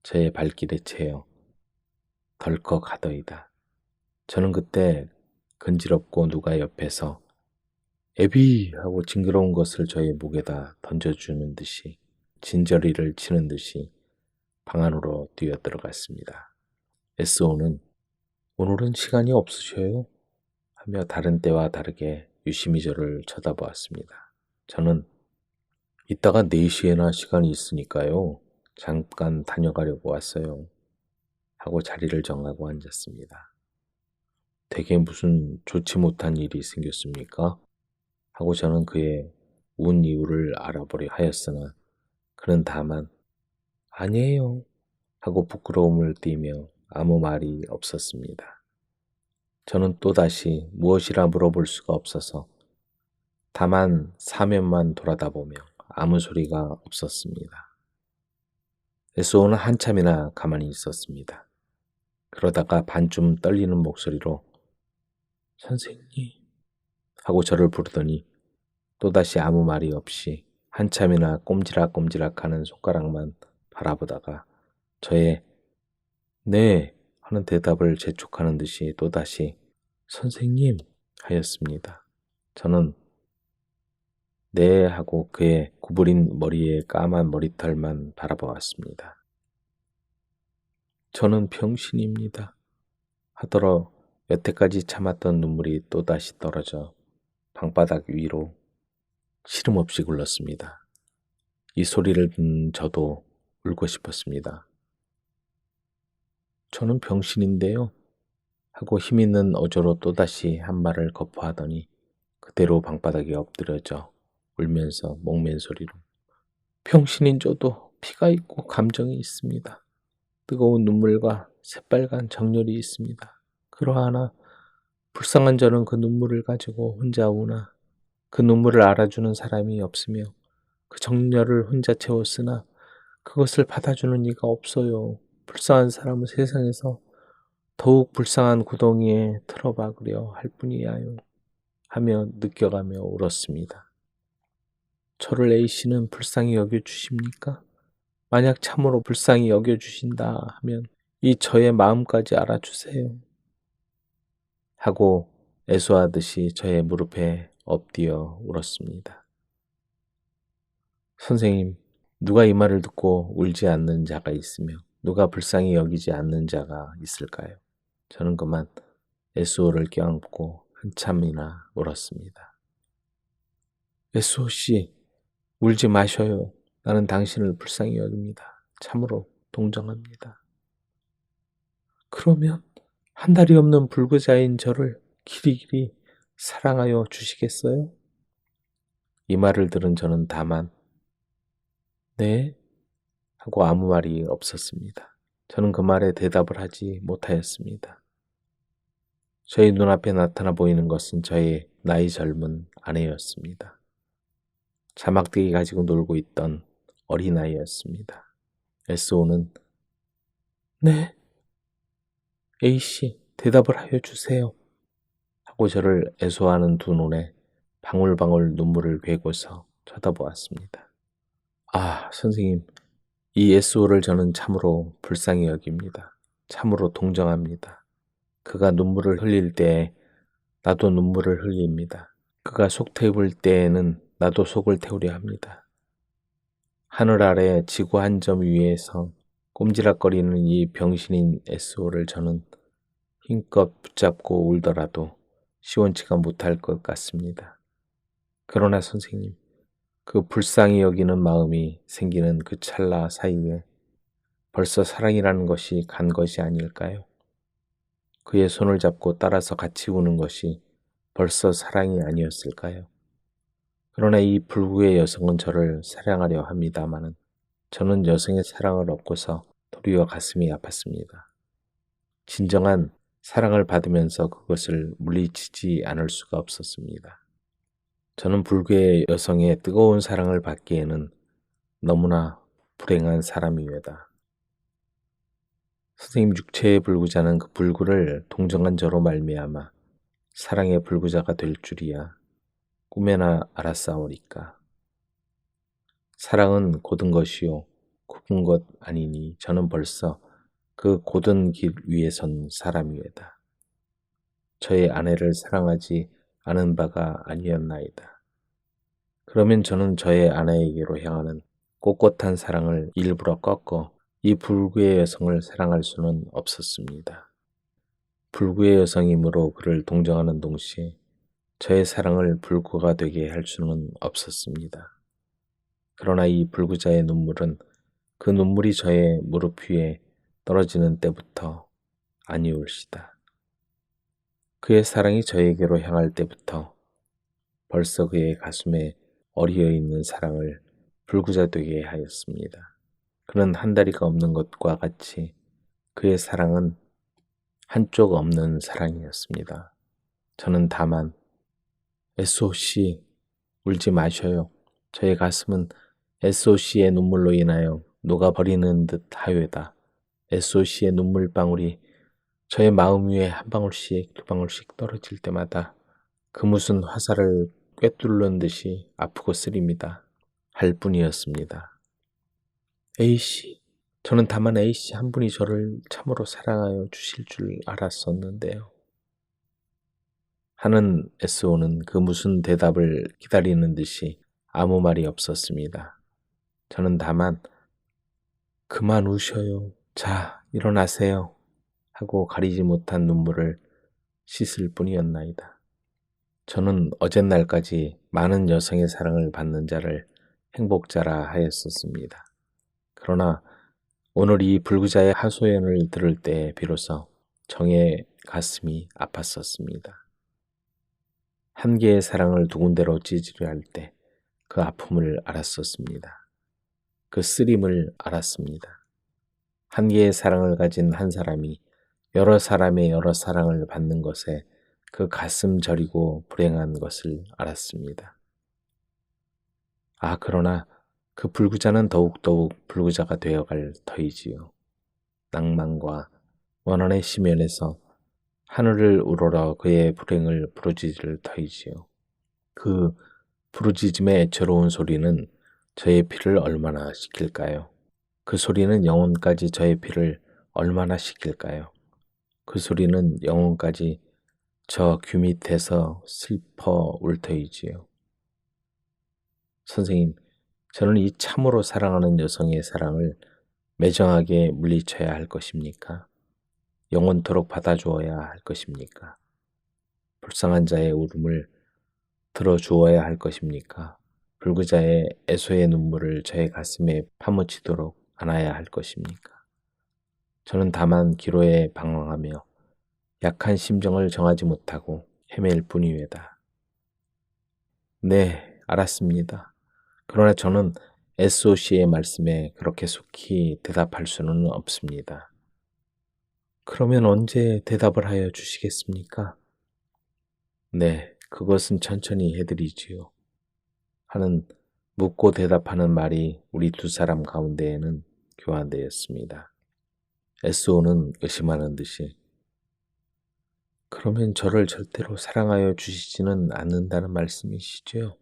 저의 발길에 채여 덜컥하더이다. 저는 그때 근지럽고 누가 옆에서 애비! 하고 징그러운 것을 저의 목에다 던져주는 듯이 진저리를 치는 듯이 방 안으로 뛰어들어갔습니다. SO는 오늘은 시간이 없으셔요? 하며 다른 때와 다르게 유심히 저를 쳐다보았습니다. 저는 이따가 4시에나 시간이 있으니까요. 잠깐 다녀가려고 왔어요. 하고 자리를 정하고 앉았습니다. 대개 무슨 좋지 못한 일이 생겼습니까? 하고 저는 그의 운 이유를 알아보려 하였으나 그는 다만 아니에요 하고 부끄러움을 띠며 아무 말이 없었습니다. 저는 또다시 무엇이라 물어볼 수가 없어서 다만 사면만 돌아다보며 아무 소리가 없었습니다. SO는 한참이나 가만히 있었습니다. 그러다가 반쯤 떨리는 목소리로 선생님 하고 저를 부르더니 또다시 아무 말이 없이 한참이나 꼼지락꼼지락하는 손가락만 바라보다가 저의 네 하는 대답을 재촉하는 듯이 또다시 선생님 하였습니다. 저는 네 하고 그의 구부린 머리에 까만 머리털만 바라보았습니다. 저는 병신입니다. 하더러 여태까지 참았던 눈물이 또다시 떨어져 방바닥 위로 시름없이 굴렀습니다. 이 소리를 듣는 저도 울고 싶었습니다. 저는 병신인데요. 하고 힘있는 어조로 또다시 한 말을 거부하더니 그대로 방바닥에 엎드려져 울면서 목맨 소리로 병신인 저도 피가 있고 감정이 있습니다. 뜨거운 눈물과 새빨간 정열이 있습니다. 그러하나 불쌍한 저는 그 눈물을 가지고 혼자 우나 그 눈물을 알아주는 사람이 없으며 그 정열을 혼자 채웠으나 그것을 받아주는 이가 없어요. 불쌍한 사람은 세상에서 더욱 불쌍한 구덩이에 틀어박으려 할 뿐이야요. 하며 느껴가며 울었습니다. 저를 A씨는 불쌍히 여겨주십니까? 만약 참으로 불쌍히 여겨주신다 하면 이 저의 마음까지 알아주세요. 하고 애소하듯이 저의 무릎에 엎드려 울었습니다. 선생님, 누가 이 말을 듣고 울지 않는 자가 있으며 누가 불쌍히 여기지 않는 자가 있을까요? 저는 그만 에스오를 껴안고 한참이나 울었습니다. 에스오 씨, 울지 마셔요. 나는 당신을 불쌍히 여깁니다. 참으로 동정합니다. 그러면 한 달이 없는 불구자인 저를 길이길이 사랑하여 주시겠어요? 이 말을 들은 저는 다만 네 하고 아무 말이 없었습니다. 저는 그 말에 대답을 하지 못하였습니다. 저희 눈앞에 나타나 보이는 것은 저의 나이 젊은 아내였습니다. 자막대기 가지고 놀고 있던 어린아이였습니다. SO는 네, A씨 대답을 하여 주세요. 하고 저를 애소하는 두 눈에 방울방울 눈물을 괴고서 쳐다보았습니다. 아, 선생님, 이 SO를 저는 참으로 불쌍히 여깁니다. 참으로 동정합니다. 그가 눈물을 흘릴 때에 나도 눈물을 흘립니다. 그가 속 태울 때에는 나도 속을 태우려 합니다. 하늘 아래 지구 한 점 위에서 꼼지락거리는 이 병신인 SO를 저는 힘껏 붙잡고 울더라도 시원치가 못할 것 같습니다. 그러나 선생님, 그 불쌍히 여기는 마음이 생기는 그 찰나 사이에 벌써 사랑이라는 것이 간 것이 아닐까요? 그의 손을 잡고 따라서 같이 우는 것이 벌써 사랑이 아니었을까요? 그러나 이 불구의 여성은 저를 사랑하려 합니다마는 저는 여성의 사랑을 얻고서 도리어 가슴이 아팠습니다. 진정한 사랑을 받으면서 그것을 물리치지 않을 수가 없었습니다. 저는 불구의 여성의 뜨거운 사랑을 받기에는 너무나 불행한 사람이외다. 선생님 육체의 불구자는 그 불구를 동정한 저로 말미암아 사랑의 불구자가 될 줄이야 꿈에나 알았사오리까. 사랑은 곧은 것이요 굽은 것 아니니 저는 벌써 그 곧은 길 위에 선 사람이외다. 저의 아내를 사랑하지 않은 바가 아니었나이다. 그러면 저는 저의 아내에게로 향하는 꼿꼿한 사랑을 일부러 꺾어 이 불구의 여성을 사랑할 수는 없었습니다. 불구의 여성이므로 그를 동정하는 동시에 저의 사랑을 불구가 되게 할 수는 없었습니다. 그러나 이 불구자의 눈물은 그 눈물이 저의 무릎 위에 떨어지는 때부터 아니올시다. 그의 사랑이 저에게로 향할 때부터 벌써 그의 가슴에 어리어 있는 사랑을 불구자 되게 하였습니다. 그는 한 다리가 없는 것과 같이 그의 사랑은 한쪽 없는 사랑이었습니다. 저는 다만 SOC 울지 마셔요. 저의 가슴은 SOC의 눈물로 인하여 녹아버리는 듯 하여다. SOC의 눈물방울이 저의 마음 위에 한 방울씩 두 방울씩 떨어질 때마다 그 무슨 화살을 꿰뚫는 듯이 아프고 쓰립니다. 할 뿐이었습니다. A씨, 저는 다만 A씨 한 분이 저를 참으로 사랑하여 주실 줄 알았었는데요. 하는 SO는 그 무슨 대답을 기다리는 듯이 아무 말이 없었습니다. 저는 다만 그만 우셔요. 자, 일어나세요. 하고 가리지 못한 눈물을 씻을 뿐이었나이다. 저는 어젯날까지 많은 여성의 사랑을 받는 자를 행복자라 하였었습니다. 그러나 오늘 이 불구자의 하소연을 들을 때 비로소 정의 가슴이 아팠었습니다. 한 개의 사랑을 두 군데로 찢으려 할 때 그 아픔을 알았었습니다. 그 쓰림을 알았습니다. 한 개의 사랑을 가진 한 사람이 여러 사람의 여러 사랑을 받는 것에 그 가슴 저리고 불행한 것을 알았습니다. 그러나 그 불구자는 더욱더욱 불구자가 되어갈 터이지요. 낭만과 원한의 심연에서 하늘을 우러러 그의 불행을 부르짖을 터이지요. 그 부르짖음의 애처로운 소리는 저의 피를 얼마나 식힐까요? 그 소리는 영혼까지 저의 피를 얼마나 식힐까요? 그 소리는 영혼까지 저 귀 밑에서 슬퍼 울 터이지요. 선생님, 저는 이 참으로 사랑하는 여성의 사랑을 매정하게 물리쳐야 할 것입니까? 영원토록 받아주어야 할 것입니까? 불쌍한 자의 울음을 들어주어야 할 것입니까? 불구자의 애소의 눈물을 저의 가슴에 파묻히도록 안아야 할 것입니까? 저는 다만 기로에 방황하며 약한 심정을 정하지 못하고 헤맬 뿐이외다. 네, 알았습니다. 그러나 저는 SOC의 말씀에 그렇게 속히 대답할 수는 없습니다. 그러면 언제 대답을 하여 주시겠습니까? 네, 그것은 천천히 해드리지요. 하는 묻고 대답하는 말이 우리 두 사람 가운데에는 교환되었습니다. SO는 의심하는 듯이 그러면 저를 절대로 사랑하여 주시지는 않는다는 말씀이시죠?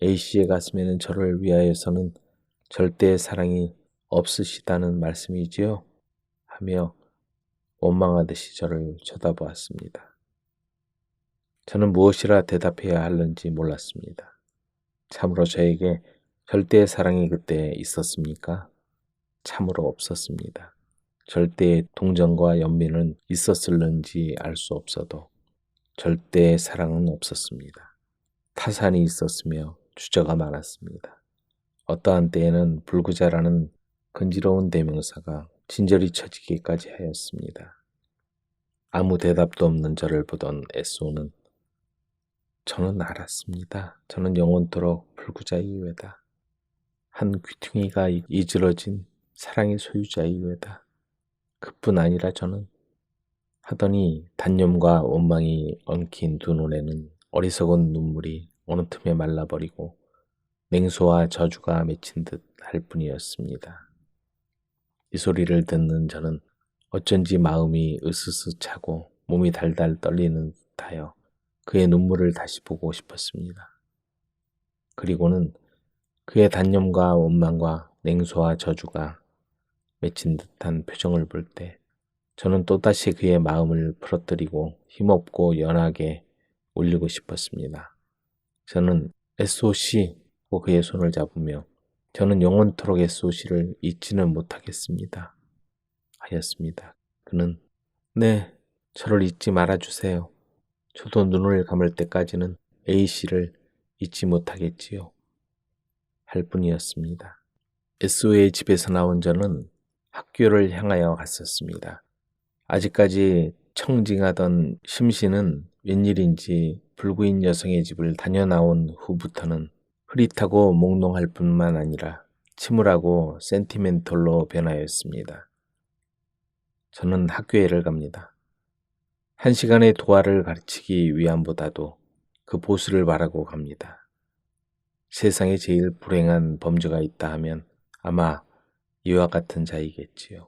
A씨의 가슴에는 저를 위하여서는 절대의 사랑이 없으시다는 말씀이지요? 하며 원망하듯이 저를 쳐다보았습니다. 저는 무엇이라 대답해야 할는지 몰랐습니다. 참으로 저에게 절대의 사랑이 그때 있었습니까? 참으로 없었습니다. 절대의 동정과 연민은 있었을는지 알 수 없어도 절대의 사랑은 없었습니다. 타산이 있었으며 주저가 많았습니다. 어떠한 때에는 불구자라는 근지러운 대명사가 진저리 쳐지기까지 하였습니다. 아무 대답도 없는 저를 보던 SO는 저는 알았습니다. 저는 영원토록 불구자이외다. 한 귀퉁이가 이즈러진 사랑의 소유자이외다. 그뿐 아니라 저는 하더니 단념과 원망이 엉킨 두 눈에는 어리석은 눈물이 어느 틈에 말라버리고 냉소와 저주가 맺힌 듯 할 뿐이었습니다. 이 소리를 듣는 저는 어쩐지 마음이 으스스 차고 몸이 달달 떨리는 듯하여 그의 눈물을 다시 보고 싶었습니다. 그리고는 그의 단념과 원망과 냉소와 저주가 맺힌 듯한 표정을 볼 때 저는 또다시 그의 마음을 풀어뜨리고 힘없고 연하게 울리고 싶었습니다. 저는 SOC 고 그의 손을 잡으며 저는 영원토록 SOC를 잊지는 못하겠습니다. 하였습니다. 그는 네, 저를 잊지 말아주세요. 저도 눈을 감을 때까지는 A씨를 잊지 못하겠지요. 할 뿐이었습니다. SO의 집에서 나온 저는 학교를 향하여 갔었습니다. 아직까지 청징하던 심씨는 웬일인지 불구인 여성의 집을 다녀나온 후부터는 흐릿하고 몽롱할 뿐만 아니라 침울하고 센티멘털로 변하였습니다. 저는 학교에를 갑니다. 1시간의 도화를 가르치기 위함보다도 그 보수를 바라고 갑니다. 세상에 제일 불행한 범죄가 있다 하면 아마 이와 같은 자이겠지요.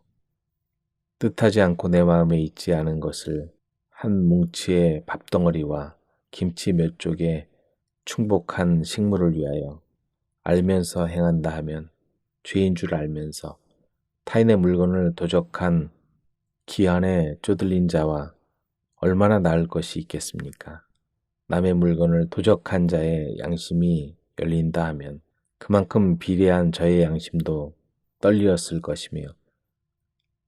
뜻하지 않고 내 마음에 있지 않은 것을 한 뭉치의 밥덩어리와 김치 몇 쪽에 충복한 식물을 위하여 알면서 행한다 하면 죄인 줄 알면서 타인의 물건을 도적한 기한에 쪼들린 자와 얼마나 나을 것이 있겠습니까? 남의 물건을 도적한 자의 양심이 열린다 하면 그만큼 비례한 저의 양심도 떨리었을 것이며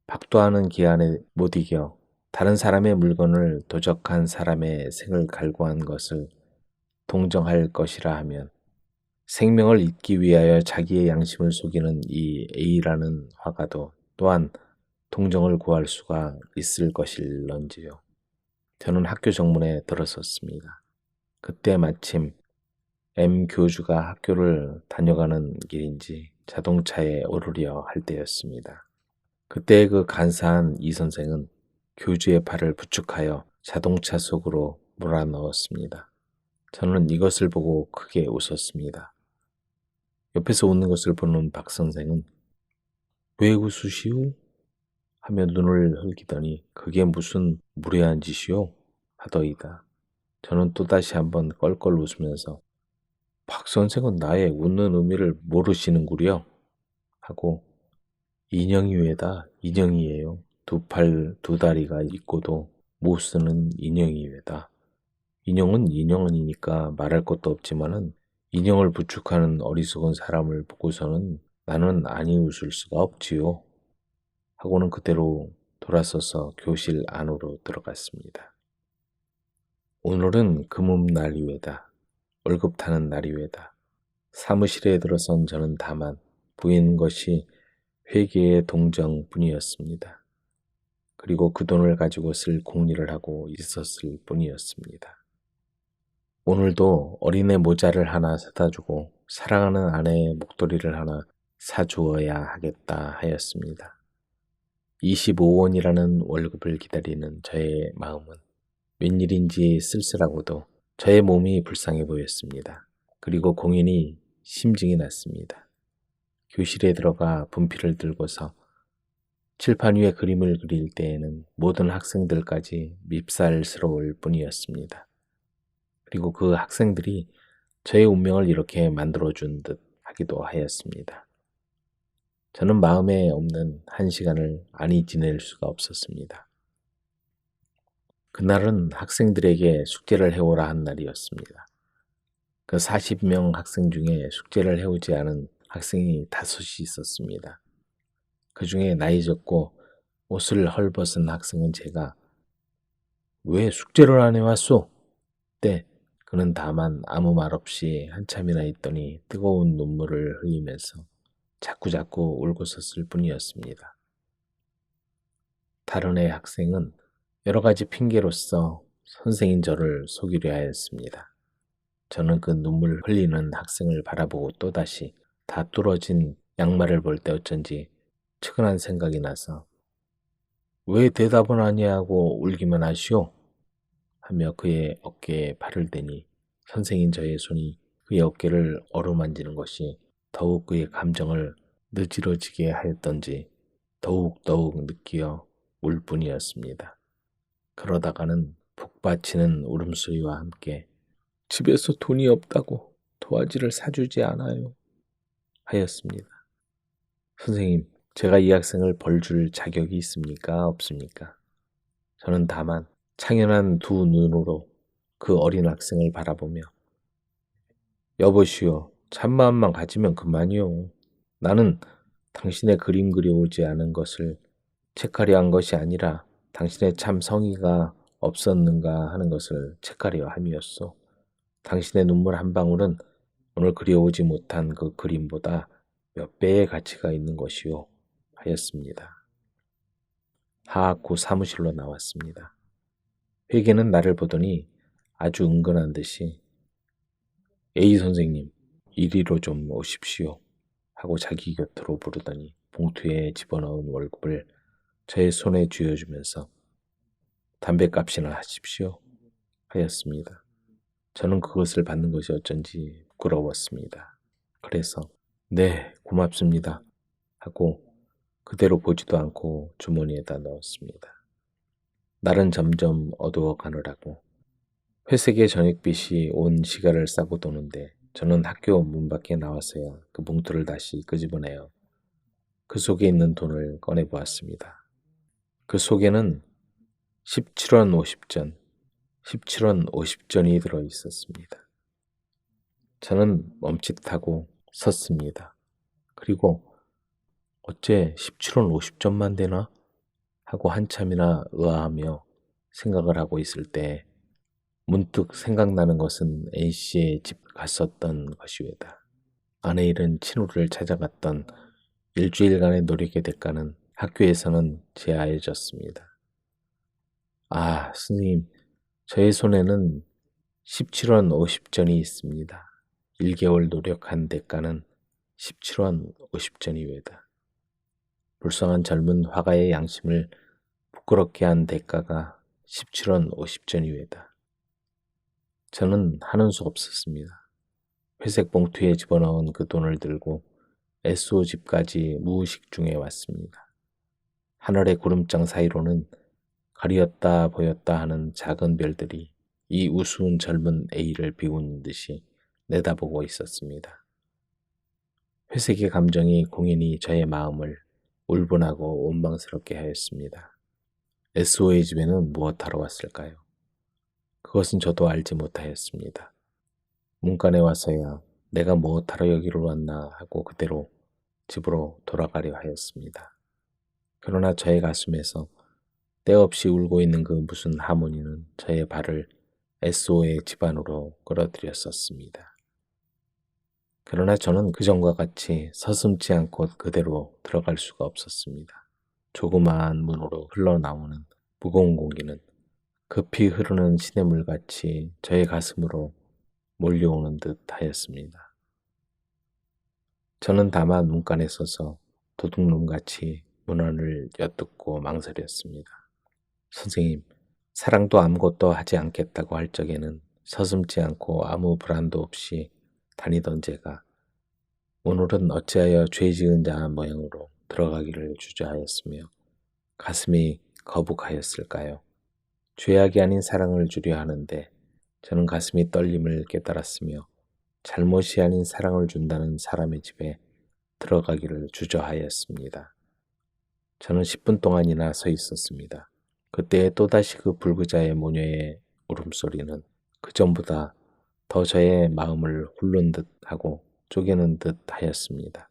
박도하는 기한에 못 이겨 다른 사람의 물건을 도적한 사람의 생을 갈구한 것을 동정할 것이라 하면 생명을 잇기 위하여 자기의 양심을 속이는 이 A라는 화가도 또한 동정을 구할 수가 있을 것일런지요. 저는 학교 정문에 들어섰습니다. 그때 마침 M 교주가 학교를 다녀가는 길인지 자동차에 오르려 할 때였습니다. 그때 그 간사한 이 선생은 교주의 팔을 부축하여 자동차 속으로 몰아넣었습니다. 저는 이것을 보고 크게 웃었습니다. 옆에서 웃는 것을 보는 박 선생은 왜 웃으시오? 하며 눈을 흘기더니 그게 무슨 무례한 짓이오? 하더이다. 저는 또다시 한번 껄껄 웃으면서 박 선생은 나의 웃는 의미를 모르시는구려 하고 인형이외다 인형이에요. 두 팔 두 다리가 있고도 못 쓰는 인형이외다. 인형은 인형이니까 말할 것도 없지만은 인형을 부축하는 어리석은 사람을 보고서는 나는 아니 웃을 수가 없지요. 하고는 그대로 돌아서서 교실 안으로 들어갔습니다. 오늘은 금음날이외다. 월급 타는 날이외다. 사무실에 들어선 저는 다만 보이는 것이 회계의 동정뿐이었습니다. 그리고 그 돈을 가지고 쓸 공리를 하고 있었을 뿐이었습니다. 오늘도 어린애 모자를 하나 사다 주고 사랑하는 아내의 목도리를 하나 사주어야 하겠다 하였습니다. 25원이라는 월급을 기다리는 저의 마음은 웬일인지 쓸쓸하고도 저의 몸이 불쌍해 보였습니다. 그리고 공연히 심증이 났습니다. 교실에 들어가 분필을 들고서 칠판 위에 그림을 그릴 때에는 모든 학생들까지 밉살스러울 뿐이었습니다. 그리고 그 학생들이 저의 운명을 이렇게 만들어준 듯 하기도 하였습니다. 저는 마음에 없는 1시간을 안이 지낼 수가 없었습니다. 그날은 학생들에게 숙제를 해오라 한 날이었습니다. 그 40명 학생 중에 숙제를 해오지 않은 학생이 5이 있었습니다. 그 중에 나이 적고 옷을 헐벗은 학생은 제가 왜 숙제를 안 해왔소? 때 그는 다만 아무 말 없이 한참이나 있더니 뜨거운 눈물을 흘리면서 자꾸자꾸 울고 섰을 뿐이었습니다. 다른 애 학생은 여러 가지 핑계로써 선생인 저를 속이려 하였습니다. 저는 그 눈물 흘리는 학생을 바라보고 또다시 다 뚫어진 양말을 볼 때 어쩐지 측은한 생각이 나서 왜 대답은 아니하고 울기만 하시오? 하며 그의 어깨에 발을 대니 선생인 저의 손이 그의 어깨를 어루만지는 것이 더욱 그의 감정을 느지러지게 하였던지 더욱더욱 느끼어 울 뿐이었습니다. 그러다가는 북받치는 울음소리와 함께 집에서 돈이 없다고 도화지를 사주지 않아요. 하였습니다. 선생님, 제가 이 학생을 벌 줄 자격이 있습니까? 없습니까? 저는 다만 창연한 두 눈으로 그 어린 학생을 바라보며 여보시오, 참마음만 가지면 그만이요. 나는 당신의 그림 그려오지 않은 것을 체크하려 한 것이 아니라 당신의 참 성의가 없었는가 하는 것을 체크하려 함이었소. 당신의 눈물 한 방울은 오늘 그려오지 못한 그 그림보다 몇 배의 가치가 있는 것이요. 하였습니다. 하악 후 사무실로 나왔습니다. 회계는 나를 보더니 아주 은근한 듯이 A 선생님, 이리로 좀 오십시오. 하고 자기 곁으로 부르더니 봉투에 집어넣은 월급을 제 손에 쥐어주면서 담배값이나 하십시오. 하였습니다. 저는 그것을 받는 것이 어쩐지 부끄러웠습니다. 그래서 네, 고맙습니다. 하고 그대로 보지도 않고 주머니에다 넣었습니다. 날은 점점 어두워 가느라고 회색의 저녁빛이 온 시가를 싸고 도는데 저는 학교 문 밖에 나와서야 그 봉투를 다시 끄집어내어 그 속에 있는 돈을 꺼내보았습니다. 그 속에는 17원 50전, 17원 50전이 들어 있었습니다. 저는 멈칫하고 섰습니다. 그리고 어째 17원 50전만 되나? 하고 한참이나 의아하며 생각을 하고 있을 때 문득 생각나는 것은 A씨의 집 갔었던 것이외다. 아내 잃은 친구를 찾아갔던 일주일간의 노력의 대가는 학교에서는 제하해졌습니다. 아, 스님, 저의 손에는 17원 50전이 있습니다. 1개월 노력한 대가는 17원 50전이외다. 불쌍한 젊은 화가의 양심을 부끄럽게 한 대가가 17원 50전이외다. 저는 하는 수 없었습니다. 회색 봉투에 집어넣은 그 돈을 들고 SO 집까지 무의식 중에 왔습니다. 하늘의 구름장 사이로는 가리었다 보였다 하는 작은 별들이 이 우스운 젊은 A를 비웃는 듯이 내다보고 있었습니다. 회색의 감정이 공연히 저의 마음을 울분하고 원망스럽게 하였습니다. SO의 집에는 무엇하러 왔을까요? 그것은 저도 알지 못하였습니다. 문간에 와서야 내가 무엇하러 여기로 왔나 하고 그대로 집으로 돌아가려 하였습니다. 그러나 저의 가슴에서 때없이 울고 있는 그 무슨 하모니는 저의 발을 SO의 집 안으로 끌어들였었습니다. 그러나 저는 그전과 같이 서슴지 않고 그대로 들어갈 수가 없었습니다. 조그마한 문으로 흘러나오는 무거운 공기는 급히 흐르는 시냇물같이 저의 가슴으로 몰려오는 듯 하였습니다. 저는 다만 문간에 서서 도둑놈같이 문안을 엿듣고 망설였습니다. 선생님, 사랑도 아무것도 하지 않겠다고 할 적에는 서슴지 않고 아무 불안도 없이 다니던 제가 오늘은 어찌하여 죄 지은 자 모양으로 들어가기를 주저하였으며 가슴이 거북하였을까요? 죄악이 아닌 사랑을 주려 하는데 저는 가슴이 떨림을 깨달았으며 잘못이 아닌 사랑을 준다는 사람의 집에 들어가기를 주저하였습니다. 저는 10분 동안이나 서 있었습니다. 그때 또다시 그 불구자의 모녀의 울음소리는 그 전보다 더 저의 마음을 훑는 듯 하고 쪼개는 듯 하였습니다.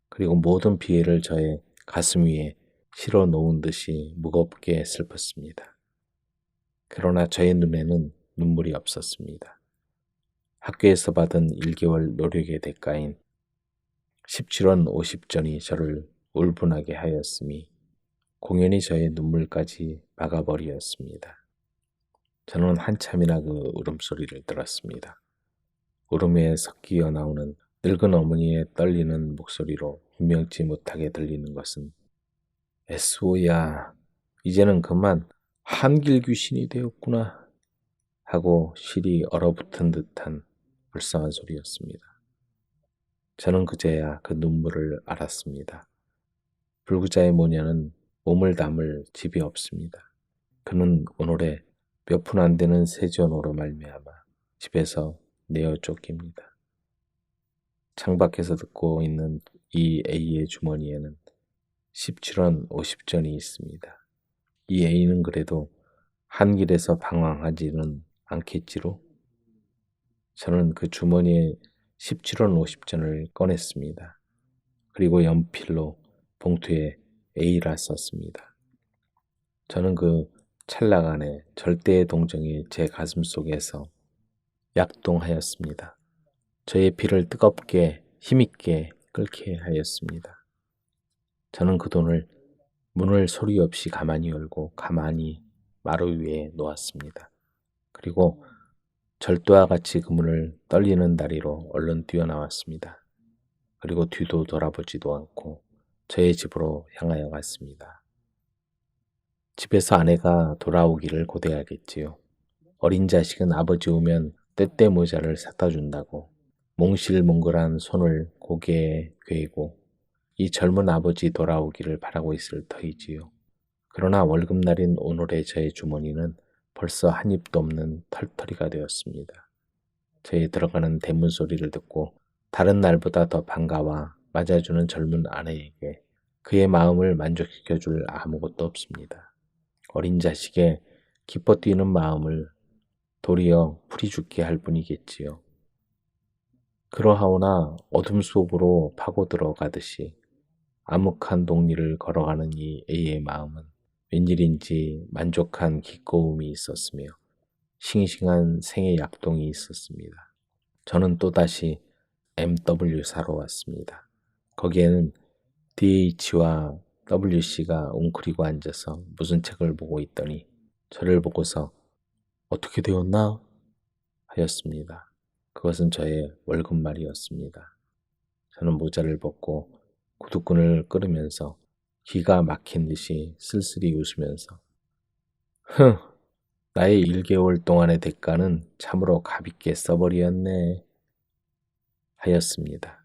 그리고 모든 비애를 저의 가슴 위에 실어 놓은 듯이 무겁게 슬펐습니다. 그러나 저의 눈에는 눈물이 없었습니다. 학교에서 받은 1개월 노력의 대가인 17원 50전이 저를 울분하게 하였으니 공연히 저의 눈물까지 막아버리었습니다. 저는 한참이나 그 울음소리를 들었습니다. 울음에 섞여 나오는 늙은 어머니의 떨리는 목소리로 분명치 못하게 들리는 것은 SO야, 이제는 그만 한길 귀신이 되었구나 하고 실이 얼어붙은 듯한 불쌍한 소리였습니다. 저는 그제야 그 눈물을 알았습니다. 불구자의 모녀는 몸을 담을 집이 없습니다. 그는 오늘에 몇 푼 안 되는 세전으로 말미암아 집에서 내어 쫓깁니다. 창밖에서 듣고 있는 이 A의 주머니에는 17원 50전이 있습니다. 이 A는 그래도 한 길에서 방황하지는 않겠지로? 저는 그 주머니에 17원 50전을 꺼냈습니다. 그리고 연필로 봉투에 A라 썼습니다. 저는 그 찰나간에 절대의 동정이 제 가슴속에서 약동하였습니다. 저의 피를 뜨겁게 힘있게 끓게 하였습니다. 저는 그 돈을 문을 소리 없이 가만히 열고 가만히 마루 위에 놓았습니다. 그리고 절도와 같이 그 문을 떨리는 다리로 얼른 뛰어나왔습니다. 그리고 뒤도 돌아보지도 않고 저의 집으로 향하여 갔습니다. 집에서 아내가 돌아오기를 고대하겠지요. 어린 자식은 아버지 오면 때때 모자를 사다 준다고 몽실몽글한 손을 고개에 괴고 이 젊은 아버지 돌아오기를 바라고 있을 터이지요. 그러나 월급날인 오늘의 저의 주머니는 벌써 한 입도 없는 털털이가 되었습니다. 저의 들어가는 대문 소리를 듣고 다른 날보다 더 반가워 맞아주는 젊은 아내에게 그의 마음을 만족시켜줄 아무것도 없습니다. 어린 자식의 기뻐 뛰는 마음을 도리어 풀이 죽게 할 뿐이겠지요. 그러하오나 어둠 속으로 파고 들어가듯이 암흑한 동리를 걸어가는 이 A의 마음은 웬일인지 만족한 기꺼움이 있었으며 싱싱한 생의 약동이 있었습니다. 저는 또다시 MW사로 왔습니다. 거기에는 DH와 WC가 웅크리고 앉아서 무슨 책을 보고 있더니 저를 보고서 어떻게 되었나? 하였습니다. 그것은 저의 월급말이었습니다. 저는 모자를 벗고 구두끈을 끌으면서 기가 막힌 듯이 쓸쓸히 웃으면서 흥! 나의 1개월 동안의 대가는 참으로 값있게 써버리었네 하였습니다.